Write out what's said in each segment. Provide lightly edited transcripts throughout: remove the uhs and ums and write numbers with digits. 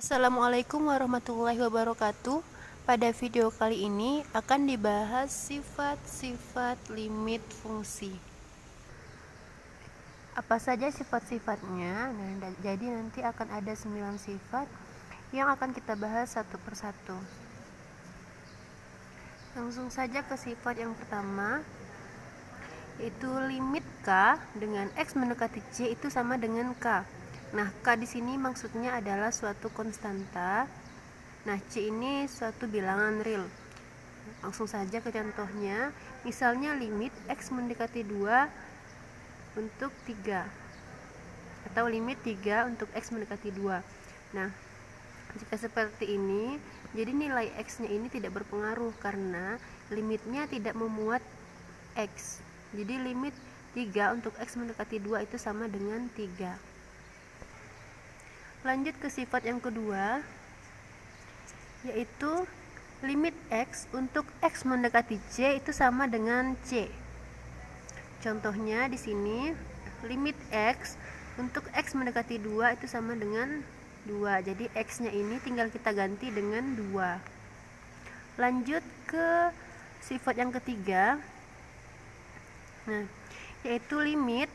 Assalamualaikum warahmatullahi wabarakatuh. Pada video kali ini akan dibahas sifat-sifat limit fungsi. Apa saja sifat-sifatnya? Jadi nanti akan ada 9 sifat yang akan kita bahas satu persatu. Langsung saja ke sifat yang pertama, yaitu limit K dengan X mendekati C itu sama dengan K. Nah, K di sini maksudnya adalah suatu konstanta. Nah, C ini suatu bilangan real. Langsung saja ke contohnya. Misalnya limit X mendekati 2 untuk 3. Atau limit 3 untuk X mendekati 2. Nah, jika seperti ini, jadi nilai X-nya ini tidak berpengaruh karena limitnya tidak memuat X. Jadi limit 3 untuk X mendekati 2 itu sama dengan 3. Lanjut ke sifat yang kedua, yaitu limit X untuk X mendekati C itu sama dengan C. Contohnya di sini, limit X untuk X mendekati 2 itu sama dengan 2. Jadi X-nya ini tinggal kita ganti dengan 2. Lanjut ke sifat yang ketiga, nah, yaitu limit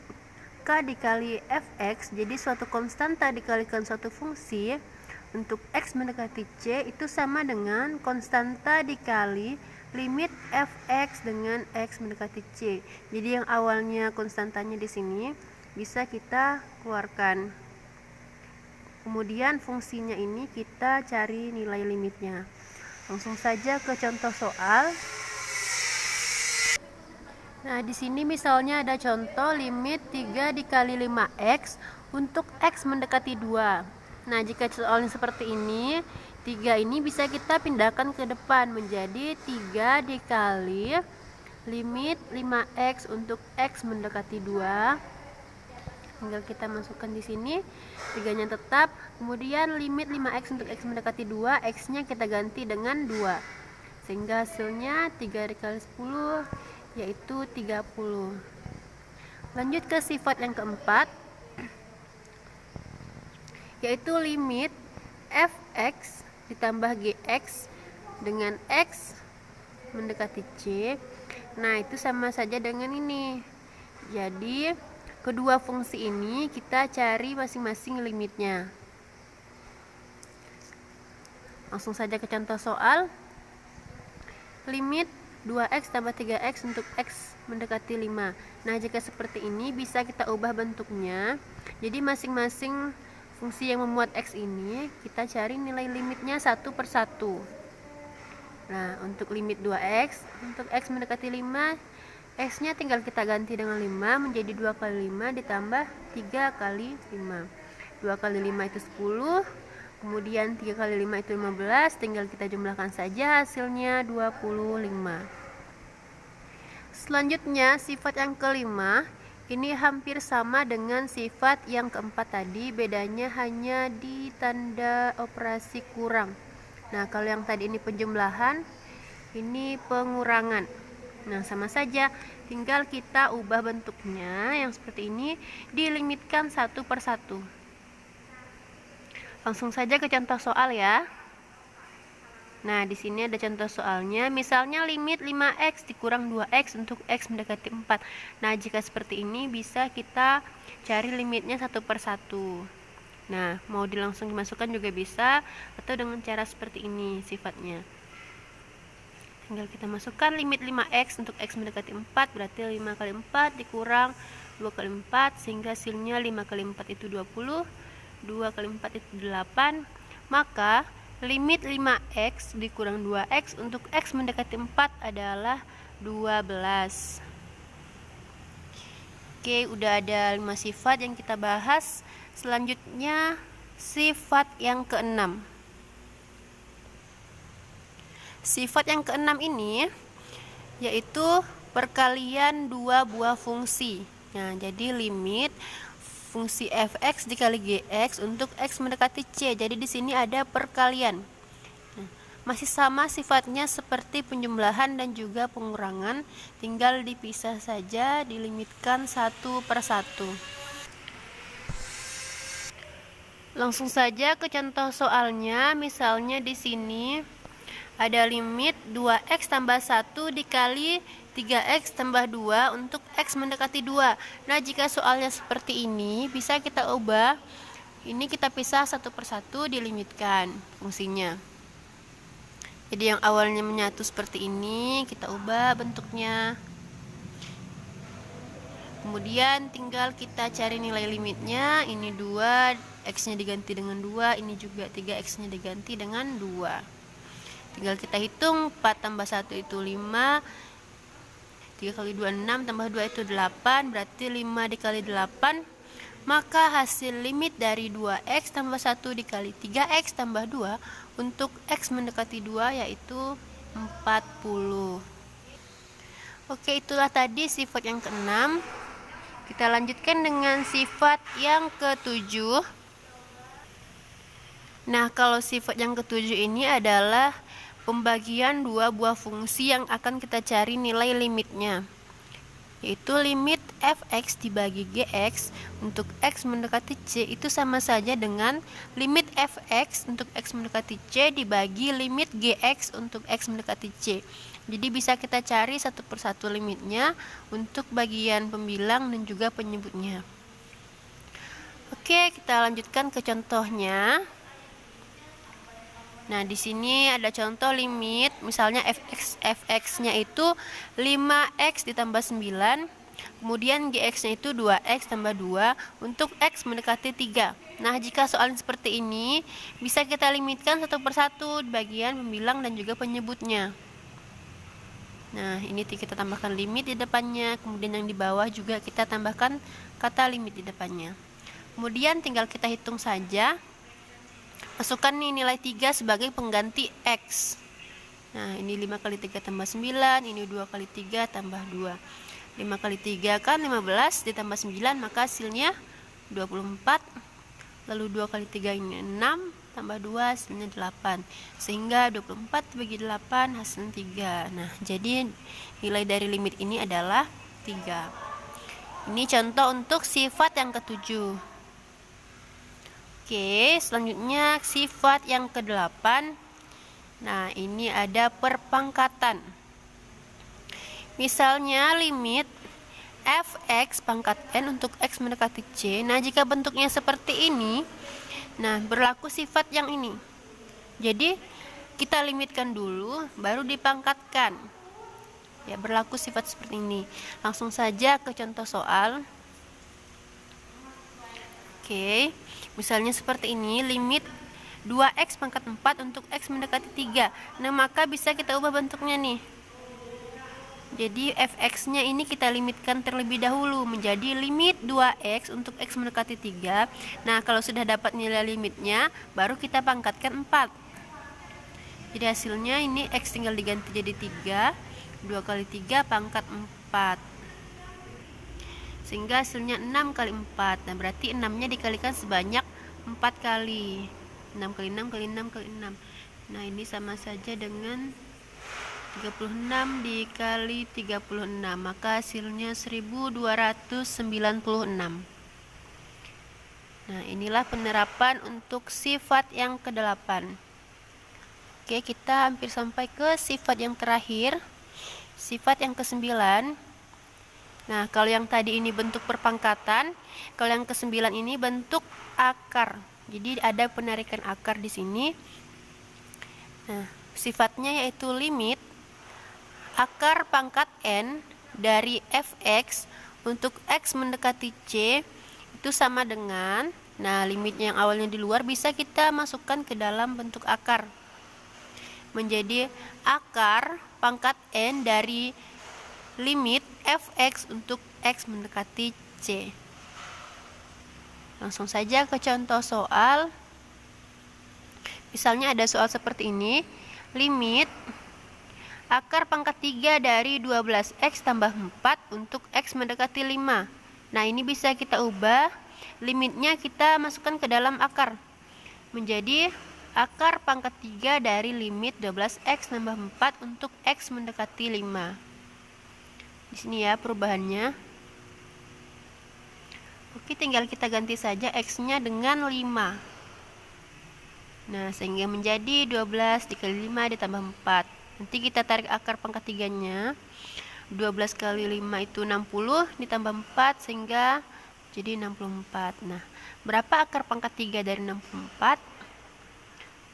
K dikali fx, jadi suatu konstanta dikalikan suatu fungsi untuk X mendekati C itu sama dengan konstanta dikali limit fx dengan X mendekati C. Jadi yang awalnya konstantanya di sini bisa kita keluarkan. Kemudian fungsinya ini kita cari nilai limitnya. Langsung saja ke contoh soal. Nah, di sini misalnya ada contoh limit 3 dikali 5x untuk X mendekati 2. Nah, jika soalnya seperti ini, 3 ini bisa kita pindahkan ke depan menjadi 3 dikali limit 5x untuk X mendekati 2. Tinggal kita masukkan di sini, 3-nya tetap. Kemudian limit 5x untuk X mendekati 2, X-nya kita ganti dengan 2. Sehingga hasilnya 3 dikali 10 yaitu 30. Lanjut ke sifat yang keempat, yaitu limit fx ditambah gx dengan x mendekati c. Nah, itu sama saja dengan ini. Jadi kedua fungsi ini kita cari masing-masing limitnya. Langsung saja ke contoh soal. Limit 2x tambah 3x untuk X mendekati 5. Nah, jika seperti ini bisa kita ubah bentuknya. Jadi masing-masing fungsi yang memuat X ini kita cari nilai limitnya satu per satu. Nah, untuk limit 2x untuk X mendekati 5, X-nya tinggal kita ganti dengan 5 menjadi 2 kali 5 ditambah 3 kali 5. 2 kali 5 itu 10. Kemudian 3 kali 5 itu 15, tinggal kita jumlahkan saja hasilnya 25. Selanjutnya sifat yang kelima, ini hampir sama dengan sifat yang keempat tadi, bedanya hanya di tanda operasi kurang. Nah, kalau yang tadi ini penjumlahan, ini pengurangan. Nah, sama saja, tinggal kita ubah bentuknya yang seperti ini, dilimitkan satu per satu. Langsung saja ke contoh soal ya. Nah, di sini ada contoh soalnya. Misalnya limit 5x dikurang 2x untuk X mendekati 4. Nah, jika seperti ini bisa kita cari limitnya satu per satu. Nah, mau langsung dimasukkan juga bisa, atau dengan cara seperti ini sifatnya. Tinggal kita masukkan limit 5x untuk X mendekati 4, berarti 5 kali 4 dikurang 2 kali 4, sehingga hasilnya 5 kali 4 itu 20. 2 kali 4 itu 8. Maka limit 5x dikurang 2x untuk X mendekati 4 adalah 12. Oke, udah ada 5 sifat yang kita bahas. Selanjutnya sifat yang keenam. Sifat yang keenam ini yaitu perkalian dua buah fungsi. Nah, jadi limit fungsi fx dikali gx untuk X mendekati C. Jadi di sini ada perkalian. Nah, masih sama sifatnya seperti penjumlahan dan juga pengurangan, tinggal dipisah saja, dilimitkan satu per satu. Langsung saja ke contoh soalnya. Misalnya di sini ada limit 2x tambah 1 dikali 3x tambah 2 untuk x mendekati 2. Nah, jika soalnya seperti ini, bisa kita ubah. Ini kita pisah satu persatu, dilimitkan fungsinya. Jadi yang awalnya menyatu seperti ini, kita ubah bentuknya. Kemudian tinggal kita cari nilai limitnya. Ini 2, x-nya diganti dengan 2. Ini juga 3x-nya diganti dengan 2. Tinggal kita hitung. 4 tambah 1 itu 5. 3 kali 2 6, tambah 2 itu 8. Berarti 5 dikali 8. Maka hasil limit dari 2x tambah 1 dikali 3x tambah 2 untuk x mendekati 2 yaitu 40. Oke, itulah tadi sifat yang ke-6. Kita lanjutkan dengan sifat yang ke-7. Nah, kalau sifat yang ke-7 ini adalah pembagian dua buah fungsi yang akan kita cari nilai limitnya, yaitu limit fx dibagi gx untuk x mendekati c itu sama saja dengan limit fx untuk x mendekati c dibagi limit gx untuk x mendekati c. Jadi bisa kita cari satu persatu limitnya untuk bagian pembilang dan juga penyebutnya. Oke, kita lanjutkan ke contohnya. Nah, di sini ada contoh limit, misalnya fx-nya itu 5x ditambah 9, kemudian gx-nya itu 2x tambah 2 untuk x mendekati 3. Nah, jika soalnya seperti ini, bisa kita limitkan satu persatu bagian pembilang dan juga penyebutnya. Nah, ini kita tambahkan limit di depannya, kemudian yang di bawah juga kita tambahkan kata limit di depannya. Kemudian tinggal kita hitung saja. Masukkan nih nilai 3 sebagai pengganti x. Nah, ini 5 kali 3 tambah 9, ini 2 kali 3 tambah 2. 5 kali 3 kan 15 ditambah 9, maka hasilnya 24. Lalu 2 kali 3 ini 6, tambah 2 hasilnya 8. Sehingga 24 bagi 8 hasilnya 3. Nah, jadi nilai dari limit ini adalah 3. Ini contoh untuk sifat yang ke-7. Oke, selanjutnya sifat yang ke-8. Nah, ini ada perpangkatan. Misalnya limit fx pangkat n untuk x mendekati c. Nah, jika bentuknya seperti ini, nah berlaku sifat yang ini. Jadi kita limitkan dulu, baru dipangkatkan. Ya, berlaku sifat seperti ini. Langsung saja ke contoh soal. Oke, misalnya seperti ini, limit 2x pangkat 4 untuk x mendekati 3. Nah, maka bisa kita ubah bentuknya nih. Jadi fx-nya ini kita limitkan terlebih dahulu menjadi limit 2x untuk x mendekati 3. Nah, kalau sudah dapat nilai limitnya, baru kita pangkatkan 4. Jadi hasilnya ini x tinggal diganti jadi 3. 2 kali 3 pangkat 4. Sehingga hasilnya 6 kali 4. Nah, berarti 6-nya dikalikan sebanyak 4 kali. 6 kali 6 kali 6 kali 6. Nah, ini sama saja dengan 36 dikali 36. Maka hasilnya 1296. Nah, inilah penerapan untuk sifat yang ke-8. Oke, kita hampir sampai ke sifat yang terakhir. Sifat yang ke-9. Nah, kalau yang tadi ini bentuk perpangkatan, kalau yang ke-9 ini bentuk akar. Jadi ada penarikan akar di sini. Nah, sifatnya yaitu limit akar pangkat n dari fx untuk x mendekati c itu sama dengan, nah limitnya yang awalnya di luar bisa kita masukkan ke dalam bentuk akar. Menjadi akar pangkat n dari limit fx untuk x mendekati c. Langsung saja ke contoh soal. Misalnya ada soal seperti ini. Limit akar pangkat 3 dari 12x tambah 4 untuk x mendekati 5. Nah, ini bisa kita ubah. Limitnya kita masukkan ke dalam akar. Menjadi akar pangkat 3 dari limit 12x tambah 4 untuk x mendekati 5. Di sini ya perubahannya. Oke, tinggal kita ganti saja x-nya dengan 5. Nah, sehingga menjadi 12 dikali 5 ditambah 4. Nanti kita tarik akar pangkat 3-nya. 12 kali 5 itu 60 ditambah 4 sehingga jadi 64. Nah, berapa akar pangkat 3 dari 64?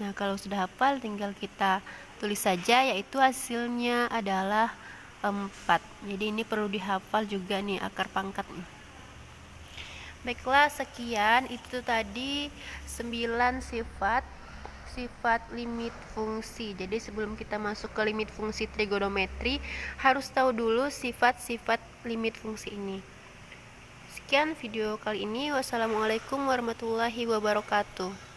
Nah, kalau sudah hafal tinggal kita tulis saja, yaitu hasilnya adalah 4. Jadi ini perlu dihafal juga nih akar pangkatnya. Baiklah, sekian itu tadi 9 sifat limit fungsi. Jadi sebelum kita masuk ke limit fungsi trigonometri, harus tahu dulu sifat-sifat limit fungsi ini. Sekian video kali ini. Wassalamualaikum warahmatullahi wabarakatuh.